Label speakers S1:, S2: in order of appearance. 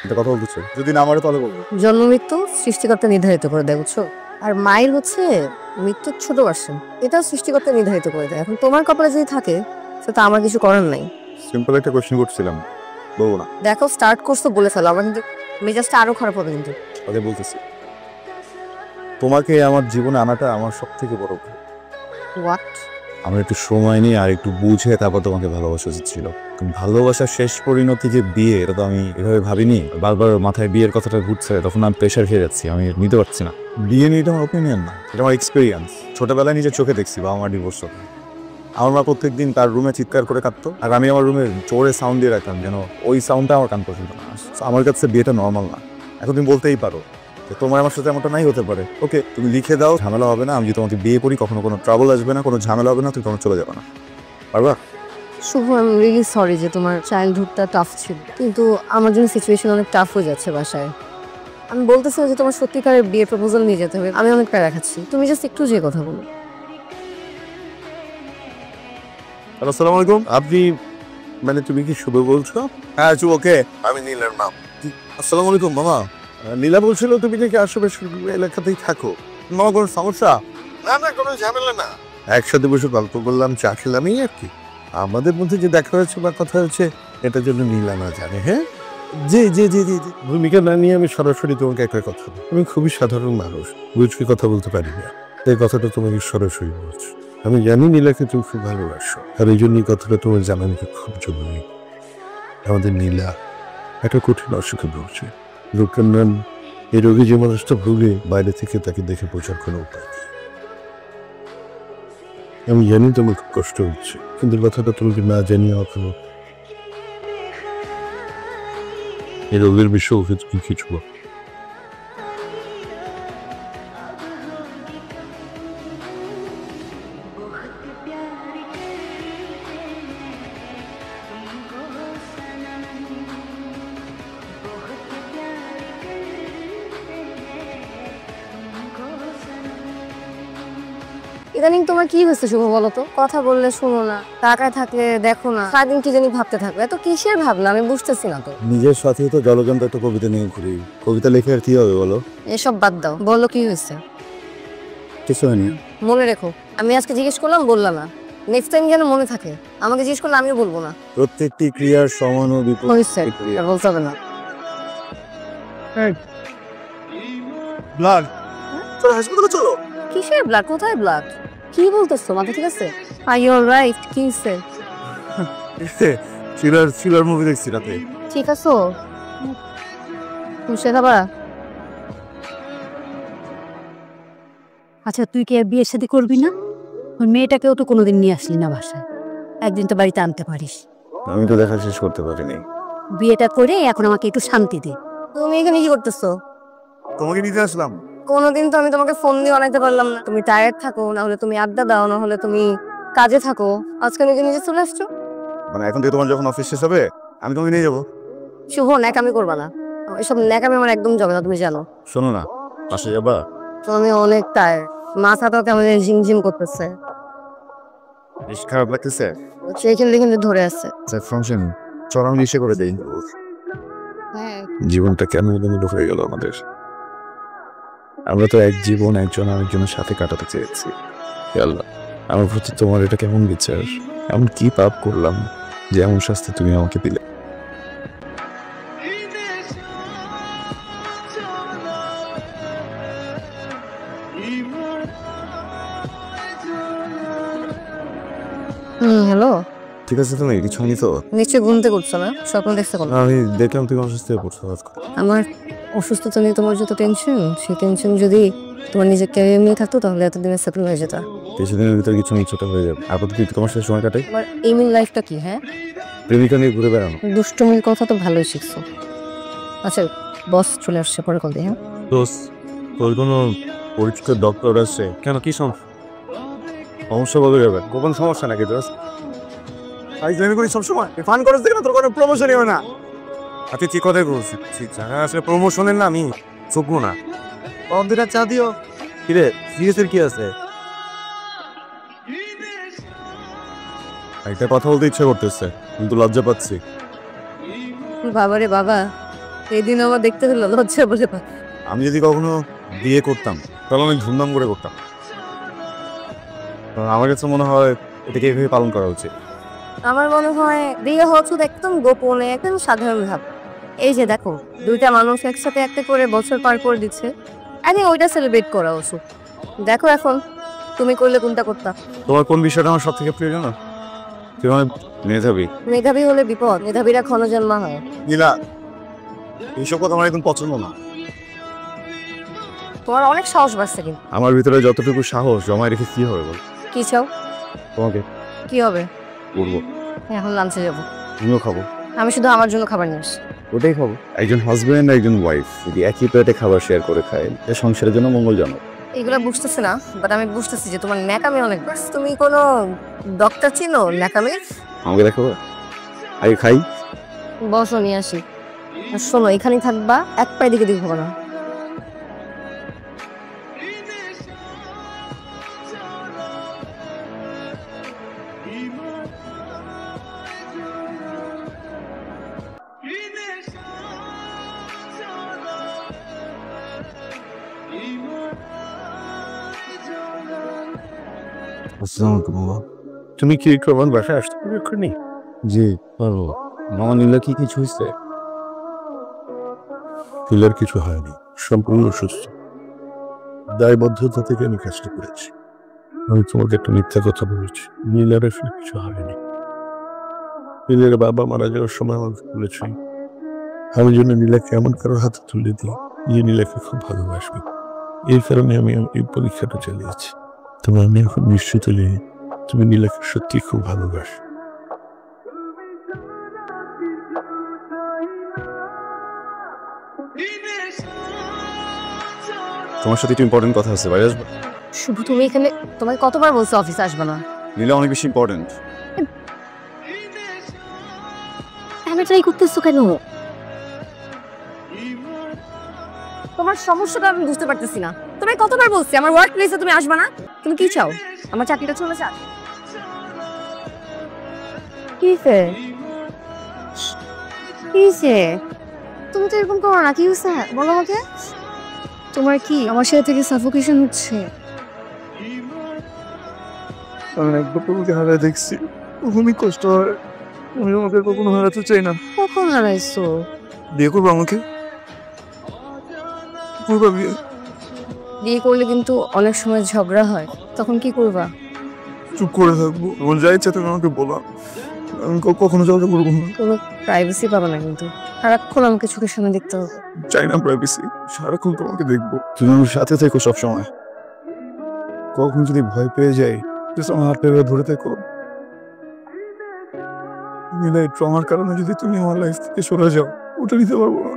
S1: এটা কথা বলতেছো, যদি না আমারে তাহলে বলবো।
S2: জন্ম মৃত্যু সৃষ্টিকর্তা নির্ধারিত করে দেয়, বুঝছো? আর মায়ের হচ্ছে মৃত্যুর ছোট ভার্সন, এটাও সৃষ্টিকর্তা নির্ধারিত করে দেয়। এখন তোমার কপালে যদি থাকে সেটা আমার কিছু করার নাই।
S1: সিম্পল একটা কোশ্চেন করছিলাম, বলবো না।
S2: দেখো স্টার্ট করছো বলে ফেলো, আমার কিন্তু মেজাজটা আরো খারাপ হবে কিন্তু।
S1: আগে বলতেছি, তোমাকে আমার জীবনে আনাটা আমার সব থেকে বড় ভুল।
S2: হোয়াট?
S1: আমার একটু সময় নিয়ে আর একটু বুঝে তারপর তোমাকে ভালোবাসা উচিত ছিল। ভালোবাসার শেষ পরিণতি যে বিয়ে, এটা তো আমি এভাবে ভাবিনি। বারবার মাথায় বিয়ের কথাটা ঘুরছে, তখন আমি প্রেশার খেয়ে যাচ্ছি, আমি নিতে পারছি না। বিয়ে নিয়ে এটা আমার ওপিনিয়ন না, এটা আমার এক্সপিরিয়েন্স। ছোটবেলায় নিজের চোখে দেখছি বাবা মা ডিভোর্স হতো। আমার মা প্রত্যেকদিন তার রুমে চিৎকার করে কাঁদতো, আর আমি আমার রুমে জোরে সাউন্ড দিয়ে রাখতাম যেন ওই সাউন্ডটা আমার কান পর্যন্ত না আসে। আমার কাছে বিয়েটা নর্মাল না। এখন তুমি বলতেই পারো যে তোমার আমার সাথে এমনটা নাই হতে পারে, ওকে তুমি লিখে দাও, ঝামেলা হবে না। আমি যদি তোমাকে বিয়ে করি কখনো কোনো ট্রাবল আসবে না, কোনো ঝামেলা হবে না, তুমি কখনো চলে যাবে না, পারবা?
S2: শুভ, আমি রিয়েলি সরি যে তোমার চাইল্ডহুডটা টাফ ছিল, কিন্তু আমার জন্য সিচুয়েশন অনেক টাফ হয়ে যাচ্ছে বাসায়। আমি বলতেছি না যে তোমার সত্যিকারের বিয়ে প্রপোজাল নিয়ে যেতে হবে, আমি অনেক প্যারা খাচ্ছি, তুমি জাস্ট একটু যে কথা বলো।
S1: আসসালামু আলাইকুম। আপনি মানে তুমি কি শুভ বলছো? হ্যাঁ শুভ, ওকে আমি নীলার নাম। আসসালামু আলাইকুম মামা। নীলা বলছিল তুমি নাকি আশেপাশে এলাকাতেই থাকো, মামা কোনো সমস্যা? না না, কোনো ঝামেলা না, একসাথে বসে গল্প করলাম, চা খেলাম, এই আর কি। আমাদের মধ্যে যে দেখা হয়েছে বা কথা হয়েছে এটার জন্য নীলা না জানে। হ্যাঁ জি জি জি জি জি, ভূমিকা না নিয়ে আমি সরাসরি তোমাকে একটা কথা বলি। আমি খুবই সাধারণ মানুষ, বুঝবি কথা বলতে পারি না, এই কথাটা তোমাকে সরাসরি বলছি। আমি জানি নীলাকে তুমি খুব ভালোবাসো, আর এই জন্য কথাটা তোমার জানানোটা খুব জরুরি। আমাদের নীলা একটা কঠিন অসুখে ভুগছে, রোগের নাম এই রোগী যে মানুষটা ভুগে, বাইরে থেকে তাকে দেখে বোঝার কোনো উপায় নেই। আমি জানি তোমার খুব কষ্ট হচ্ছে, কিন্তু কথাটা তোমাকে না জানিয়ে অথবা এই রোগের বিষয়ে ওকে তুমি কিছু বলো।
S2: ইদানিং তোমার কি হয়েছে শুভ, বলো তো? কথা বললে শোনো না, টাকায় থাকলে দেখো না, সারাদিন কি জানি ভাবতে থাকবে। এত কিসের ভাবনা আমি বুঝতেছি না তো।
S1: নিজের সাথেই তো জলযন্ত্র একটা কবিতা নিয়ে ঘুরি, কবিতা লিখে আর কি হবে বলো?
S2: এসব বাদ দাও, বলো কি হয়েছে।
S1: কিছু হয়নি।
S2: মনে রেখো, আমি আজকে জিজ্ঞেস করলাম বললাম না, নেক্সট টাইম যেন মনে থাকে। আমাকে জিজ্ঞেস করলে আমিও বলবো না।
S1: প্রত্যেকটি ক্রিয়ার সমান ও বিপরীত
S2: হয়েছে,
S1: ক্রিয়া।
S2: আর বলতে হবে না।
S1: ব্লাড, চলো হাসপাতালে চলো।
S2: কিসের ব্লাড? কোথায় ব্লাড? কি বলতেছো? মাথা ঠিক আছে? আর ইউ রাইট, কি হয়েছে?
S1: থ্রিলার মুভি দেখছি রাতে।
S2: ঠিক আছো? তুমি শেখাবা?
S3: আচ্ছা, তুই কি আর বিয়ের সাথে করবি না? ওই মেয়েটাকেও তো কোনোদিন নিয়ে আসলি না বাসায়, একদিন তো বাড়িতে আনতে পারিস।
S1: আমি তো দেখা শেষ করতে পারিনি।
S3: বিয়েটা করে এখন আমাকে একটু শান্তি দে।
S2: তুমি এখানে কি করতেছো?
S1: তোমাকে নিতে আসলাম।
S2: কোনোদিন তো আমি তোমাকে ফোন দিয়ে অনাইতে পারলাম না, তুমি টায়ার্ড থাকো, না হলে তুমি আড্ডা দাও, না হলে তুমি কাজে থাকো। আজকে নিজে নিজে চলে আসছো।
S1: মানে এখন থেকে তোমার যখন অফিস শেষ হবে আমি তোমাকে নিয়ে যাবো।
S2: শুভ, ন্যাকামি করবা না, এসব ন্যাকামি আমার একদম জমে না, তুমি জানো।
S1: শোনো না, পাশে যাবা?
S2: তো আমি অনেক টায়ার্ড, মাথাটাও কেমন ঝিমঝিম করতেছে,
S1: বেশ খারাপ লাগতেছে।
S2: সেইখান থেকে কিন্তু ধরে আছে।
S1: ফাংশন চরম ইসে করে দেই।
S2: হ্যাঁ,
S1: জীবনটা কেন এলোমেলো হয়ে গেল আমাদের। আমরা তো এক জীবন একজন আরেকজনের সাথে কাটাতে চেয়েছি। হে আল্লাহ, আমার প্রতি তোমার এটা কেমন বিচার? এমন কি পাপ করলাম যে এমন শাস্তি তুমি আমাকে দিলে?
S2: হ্যালো।
S1: ঠিক আছে, তুমি কিছু হয়নি তো?
S2: নিশ্চয়ই ঘুমতে করছো না, স্বপ্ন দেখছো কোনো?
S1: আমি দেখলাম তুমি অসুস্থ হয়ে পড়ছো আজকে।
S2: আমার অসুস্থতা নিয়ে তোমার যত টেনশন, সেই টেনশন যদি তোমার নিজের ক্যারিয়ার নিয়ে থাকতো তাহলে এতদিনে সেটেল হয়ে যেত।
S1: কিছুদিনের ভিতরে কিছু নিয়ে ছোট হয়ে যাবে। আপাতত কি তোমার সাথে সময় কাটাই?
S2: তোমার এইম ইন লাইফটা কি? হ্যাঁ,
S1: প্রেমিকা নিয়ে ঘুরে বেড়ানো।
S2: দুষ্টুমির কথা তো ভালোই শিখছো। আচ্ছা, বস চলে আসছে, পরে কল দিই। হ্যাঁ,
S1: দোস্ত, তোর কোনো পরিচিত ডক্টর আছে? কেন, কি সমস্যা? সমস্যা বলে যাবে, গোপন সমস্যা নাকি দোস্ত? আমি করি সবসময় ফান করার থেকে না, তোর কোনো প্রমোশনই হয় না। আচ্ছা ঠিক কথাই বলছি, ঠিক জানা আসলে প্রমোশনের না আমি চুকবো না। দুটা চা দিও। কিরে সিরিয়াসের কি আছে? একটা কথা বলতে ইচ্ছা করতেছে কিন্তু লজ্জা পাচ্ছি।
S2: বাবারে বাবা, এই দিন আমার দেখতে হলো লজ্জা বলে পায়।
S1: আমি যদি কখনো বিয়ে করতাম তাহলে অনেক ধুমধাম করে করতাম। কারণ আমার কাছে মনে হয় এটাকে এইভাবে পালন করা উচিত।
S2: আমার মনে হয় বিয়ে হচ্ছে তো একদম গোপনে, একদম সাধারণ ভাব। এই যে দেখো, দুইটা মানুষ একসাথে একটা করে বছর পার করে দিচ্ছে, আরে ওইটা সেলিব্রেট করা উচিত। দেখো এখন তুমি করলে কোনটা করতা?
S1: তোমার কোন বিষয়টা আমার সব থেকে প্রিয় জানো? তুমি অনেক মেধাবী।
S2: মেধাবী হলে বিপদ, মেধাবীরা ক্ষণজন্মা হয়।
S1: নীলা, এইসব কথা আমার একদম পছন্দ না।
S2: তোমার অনেক সাহস বাড়ছে কিন্তু।
S1: আমার ভিতরে যতটুকু সাহস জমায় রেখে কি হবে বল?
S2: কি চাও?
S1: তোমাকে
S2: কি হবে?
S1: বলবো,
S2: এখন লাঞ্চে যাবো।
S1: তুমিও খাবো।
S2: আমি শুধু আমার জন্য খাবার নিয়ে আসি।
S1: ওটাই খাবো। একজন হাজবেন্ড একজন ওয়াইফ যদি একই প্লেটে খাবার শেয়ার করে খায়, এটা সংসারের জন্য মঙ্গলজনক।
S2: এগুলা বুঝতেছি না, বাট আমি বুঝতেছি যে তোমার ন্যাকামি অনেক বাড়ছে। তুমি কোনো ডক্টর চিনো ন্যাকামির?
S1: আমাকে দেখো, আগে খাই।
S2: বসো, নিয়ে আসি। আর শোনো, এখানেই থাকবা, এক পায়ে দিকে দিকে হবে না।
S1: তুমি কি একটু আমার বাসায় আসতে পারবে এক্ষুনি? জি পারবো। মামা নীলা কি কিছু হয়েছে? নীলার কিছু হয়নি, সম্পূর্ণ সুস্থ। দায়বদ্ধতা থেকে আমি কাজটা করেছি। আমি তোমাকে একটা মিথ্যা কথা বলেছি, নীলার আসলে কিছু হয়নি। নীলার বাবা মারা যাওয়ার সময় আমাকে বলেছেন আমি যেন নীলাকে এমন কারোর হাতে তুলে দিই যে নীলাকে খুব ভালোবাসবে। এই কারণে আমি এই পরীক্ষাটা চালিয়েছি। তবে আমি এখন নিশ্চিত যে তুমি নীলাকে সত্যি খুব ভালোবাসো। তোমার সাথে একটু ইম্পর্টেন্ট কথা আছে, বাইরে আসবে?
S2: শুভ, তুমি এখানে, তোমাকে কতবার বলছো অফিসে আসবে না?
S1: নীলা অনেক বেশি ইম্পর্টেন্ট।
S2: আমি ট্রাই করতেছো কেন? তোমার সমস্যাটা আমি বুঝতে পারতেছি না। তোমাকে কতবার বলছি আমার ওয়ার্ক প্লেসে তুমি আসবে না? তুমি কি চাও? আমার চাকরিটা চলে যাক? কিসে কিসে তুমি তো এরকম করো না। কি হয়েছে বলো আমাকে। তোমার কি আমার সাথে থেকে সাফোকেশন হচ্ছে?
S1: আমি একবার তোমাকে হারায় দেখছি, খুবই কষ্ট হয়। আমি আমাকে কখনো হারাতে চাই না।
S2: কখন হারাইছো?
S1: বিয়ে করবো আমাকে? করবা বিয়ে?
S2: বিয়ে করলে কিন্তু অনেক সময় ঝগড়া হয়, তখন কি করবা?
S1: চুপ করে থাকবো, তোমার যা ইচ্ছা তুমি আমাকে বলো। আমি কখনো ঝগড়া করবো না।
S2: কোনো প্রাইভেসি পাবা না কিন্তু, সারাক্ষণ আমাকে চোখের সামনে দেখতে হবে।
S1: চাই না প্রাইভেসি, সারাক্ষণ তোমাকে দেখবো। তুমি আমার সাথে থেকো সবসময়। কখন যদি ভয় পেয়ে যাই আমার হাত পেয়ে ধরে থেকো। নীলা, এই ট্রমার কারণে যদি তুমি আমার লাইফ থেকে সরে যাও, ওটা নিতে পারবো না।